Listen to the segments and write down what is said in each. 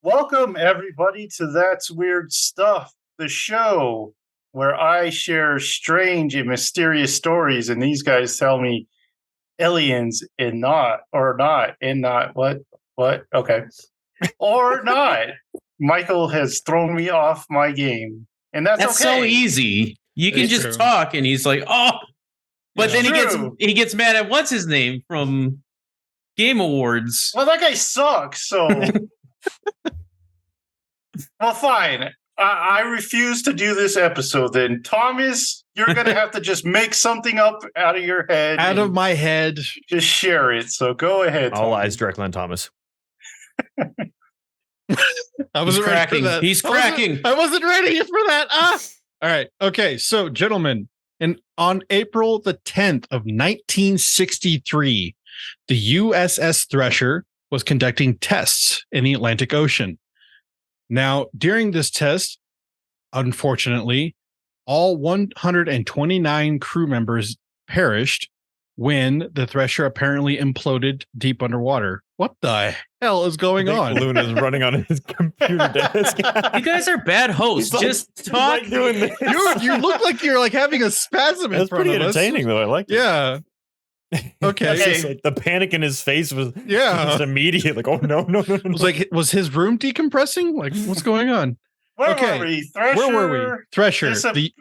Welcome, everybody, to That's Weird Stuff, the show where I share strange and mysterious stories, and these guys tell me aliens and not, what, okay, or not. Michael has thrown me off my game, and that's okay. so easy. You can just talk, and he's like, oh, but then he gets mad at what's his name from Game Awards. Well, that guy sucks, so. Well, fine. I refuse to do this episode then. Thomas, you're going to have to just make something up out of your head. Out of my head. Just share it. So go ahead, All eyes directly on Thomas. I wasn't ready for that. He's cracking. I wasn't ready for that. All right. Okay. So, gentlemen, on April the 10th of 1963, the USS Thresher was conducting tests in the Atlantic Ocean. Now, during this test, unfortunately, all 129 crew members perished when the Thresher apparently imploded deep underwater. What the hell is going on? Luna's running on his computer desk. You guys are bad hosts. Just talk. Like doing this. You look like you're like having a spasm in That's front pretty of us. entertaining, though. I like it. Yeah. Okay. Just, like, the panic in his face was just immediate. Like, oh no. It was like, was his room decompressing? Like, what's going on? Where were we? Thresher? Where were we? Thresher. The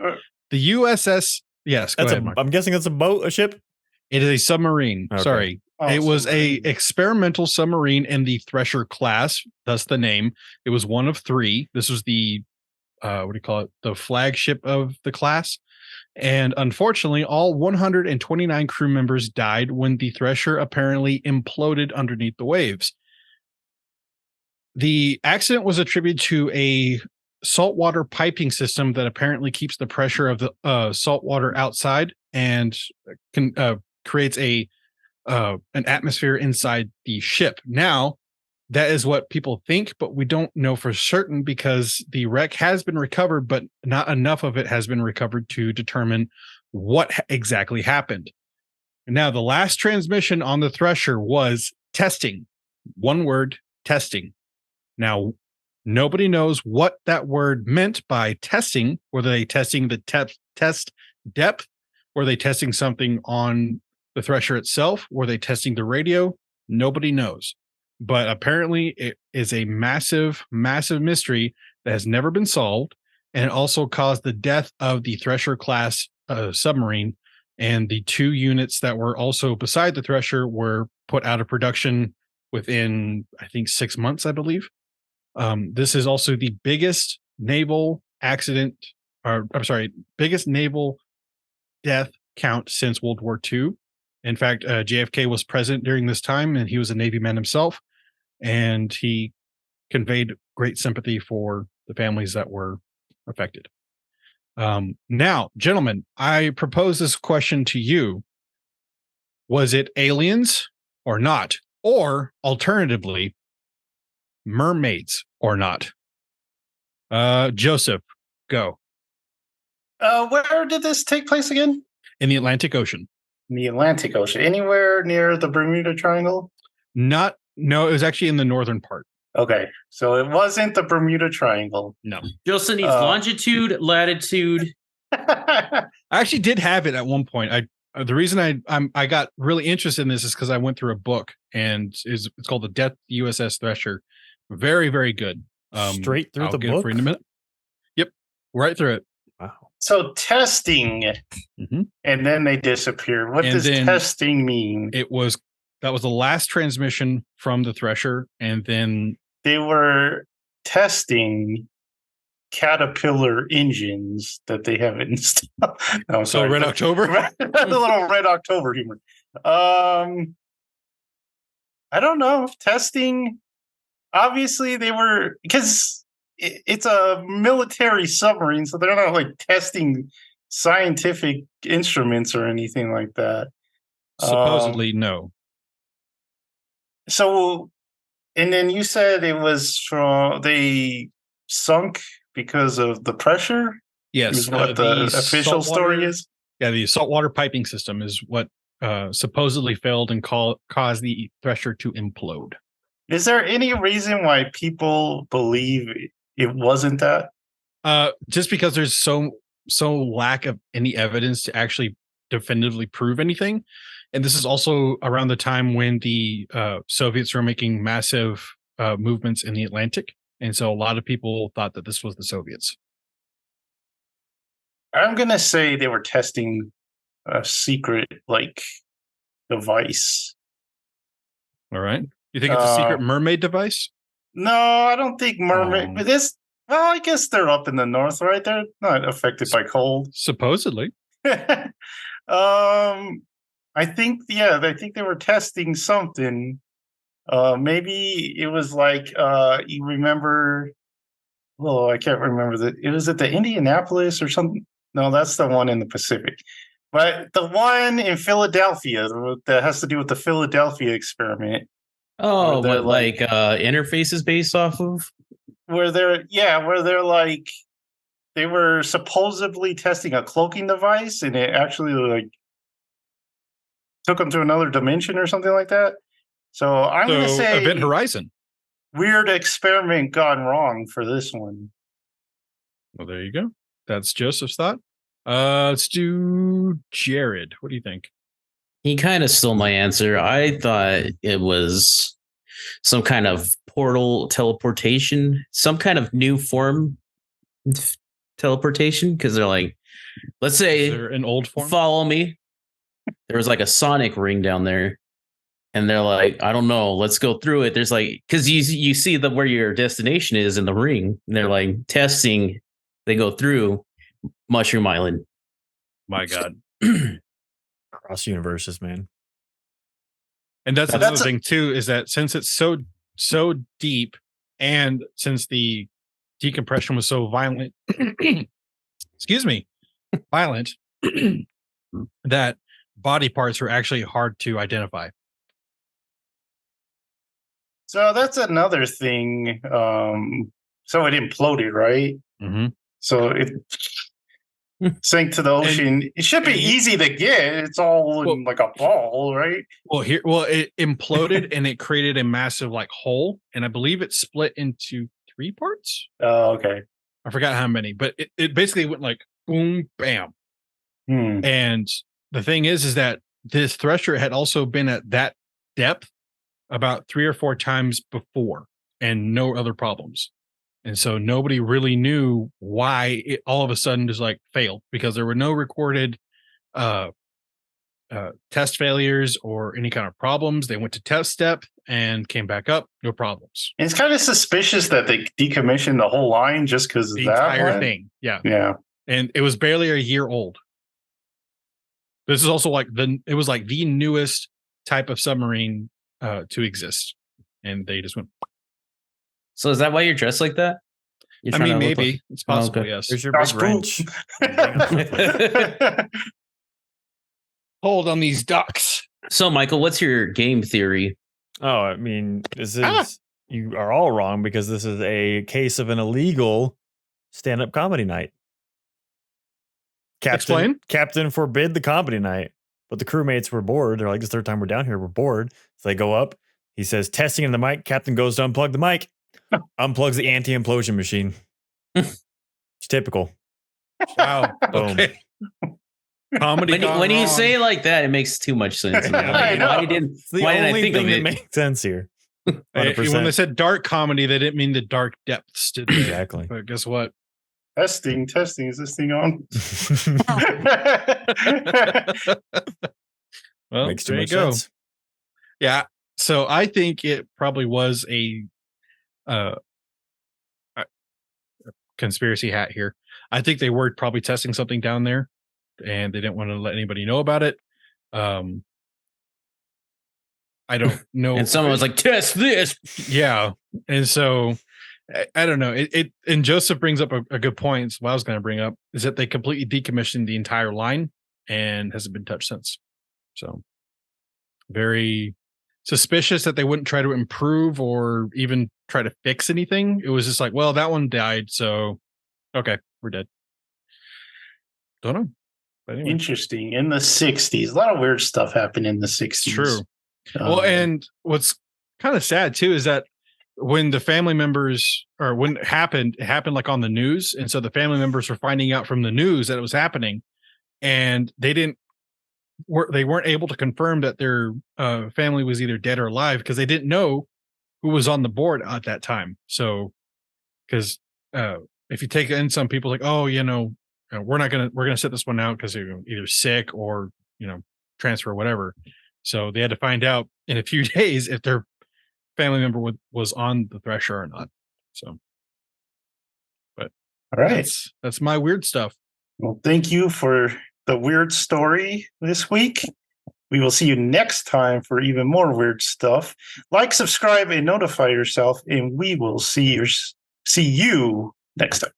USS. Yes. Go ahead, Mark. I'm guessing that's a boat, a ship. It is a submarine. Okay. Sorry. It was a experimental submarine in the Thresher class, thus the name. It was one of three. This was the what do you call it? The flagship of the class. And unfortunately, all 129 crew members died when the Thresher apparently imploded underneath the waves. The accident was attributed to a saltwater piping system that apparently keeps the pressure of the saltwater outside and creates an atmosphere inside the ship. Now, that is what people think, but we don't know for certain because the wreck has been recovered, but not enough of it has been recovered to determine what exactly happened. Now, the last transmission on the Thresher was testing. One word, testing. Now, nobody knows what that word meant by testing. Were they testing the test depth? Were they testing something on the Thresher itself? Were they testing the radio? Nobody knows. But apparently it is a massive, massive mystery that has never been solved. And it also caused the death of the Thresher class submarine. And the two units that were also beside the Thresher were put out of production within, I think, 6 months, I believe. This is also the biggest naval accident, biggest naval death count since World War II. In fact, JFK was present during this time, and he was a Navy man himself, and he conveyed great sympathy for the families that were affected. Now, gentlemen, I propose this question to you. Was it aliens or not? Or alternatively, mermaids or not? Joseph, go. Where did this take place again? In the Atlantic Ocean. In the Atlantic Ocean. Anywhere near the Bermuda Triangle? No, it was actually in the northern part. Okay, so it wasn't the Bermuda Triangle. No. Joseph needs longitude, latitude. I actually did have it at one point. The reason I got really interested in this is because I went through a book, and it's called The Death USS Thresher. Very, very good. Straight through the book? For in a minute. Yep, right through it. Wow. So testing, and then they disappear. What does testing mean? That was the last transmission from the Thresher, and then they were testing Caterpillar engines that they have installed. No, so Red October, the little Red October humor. I don't know. Testing. Obviously, they were because. It's a military submarine, so they're not like testing scientific instruments or anything like that. Supposedly, no. So, and then you said it was they sunk because of the pressure? Yes. Is what the official story is? Yeah, the saltwater piping system is what supposedly failed and caused the Thresher to implode. Is there any reason why people believe it wasn't that? Just because there's so lack of any evidence to actually definitively prove anything. And this is also around the time when the Soviets were making massive movements in the Atlantic. And so a lot of people thought that this was the Soviets. I'm going to say they were testing a secret, device. All right. You think it's a secret mermaid device? No, I don't think mermaid. But I guess they're up in the north, right? They're not affected by cold. Supposedly. I think they were testing something. Maybe it was you remember. Oh, I can't remember it was at the Indianapolis or something. No, that's the one in the Pacific. But the one in Philadelphia that has to do with the Philadelphia experiment. Oh, what interfaces based off of? They were supposedly testing a cloaking device, and it actually took them to another dimension or something like that. So I'm going to say Event Horizon. Weird experiment gone wrong for this one. Well, there you go. That's Joseph's thought. Let's do Jared. What do you think? He kind of stole my answer. I thought it was some kind of portal teleportation, some kind of new form teleportation, because they're like, let's say an old form. Follow me. There was a sonic ring down there. And they're like, I don't know, let's go through it. There's because you see where your destination is in the ring. And they're testing. They go through Mushroom Island. My God. Cross universes, man. And that's another thing too, is that since it's so deep, and since the decompression was so violent, violent, that body parts were actually hard to identify. So that's another thing. So it imploded, right? Mm-hmm. So it sank to the ocean. It should be easy to get. It's all in a ball, right? It imploded and it created a massive hole, and I believe it split into 3 parts. Oh, okay. I forgot how many, but it basically went boom, bam. And the thing is that this Thresher had also been at that depth about 3 or 4 times before, and no other problems. And so nobody really knew why it all of a sudden just failed, because there were no recorded test failures or any kind of problems. They went to test step and came back up, no problems. And it's kind of suspicious that they decommissioned the whole line just because of the that entire thing. Yeah. And it was barely a year old. This is also the newest type of submarine to exist, and they just went. So is that why you're dressed like that? I mean, maybe it's possible. Okay. Yes. There's your big wrench. Hold on these ducks. So, Michael, what's your game theory? Oh, I mean, this is you are all wrong, because this is a case of an illegal stand-up comedy night. Captain forbid the comedy night, but the crewmates were bored. They're like, this is the 3rd time we're down here. We're bored. So they go up. He says, testing in the mic. Captain goes to unplug the mic. Unplugs the anti-implosion machine. It's typical. Wow. Okay. Comedy. When you say it like that, it makes too much sense. Why didn't I think of it? Makes sense here. 100%. When they said dark comedy, they didn't mean the dark depths, did they? Exactly. But guess what? Testing. Is this thing on? Well, makes too there much you go. sense. Yeah. So I think it probably was a conspiracy hat here. I think they were probably testing something down there, and they didn't want to let anybody know about it. I don't know. And someone was like, test this. Yeah. And so I don't know. And Joseph brings up a good point. So what I was going to bring up is that they completely decommissioned the entire line and hasn't been touched since. So very suspicious that they wouldn't try to improve or even try to fix anything. It was just well, that one died. So, okay, we're dead. Don't know. But anyway. Interesting. In the 60s, a lot of weird stuff happened in the 60s. True. Well, and what's kind of sad too is that when the family members, or when it happened like on the news, and so the family members were finding out from the news that it was happening, and they weren't able to confirm that their family was either dead or alive because they didn't know who was on the board at that time. So, because if you take in some people like, oh, we're gonna sit this one out because they're either sick or transfer or whatever. So they had to find out in a few days if their family member was on the Thresher or not. So, but All right. that's my weird stuff. Well, thank you for the weird story this week. We will see you next time for even more weird stuff. Like, subscribe, and notify yourself, and we will see you next time.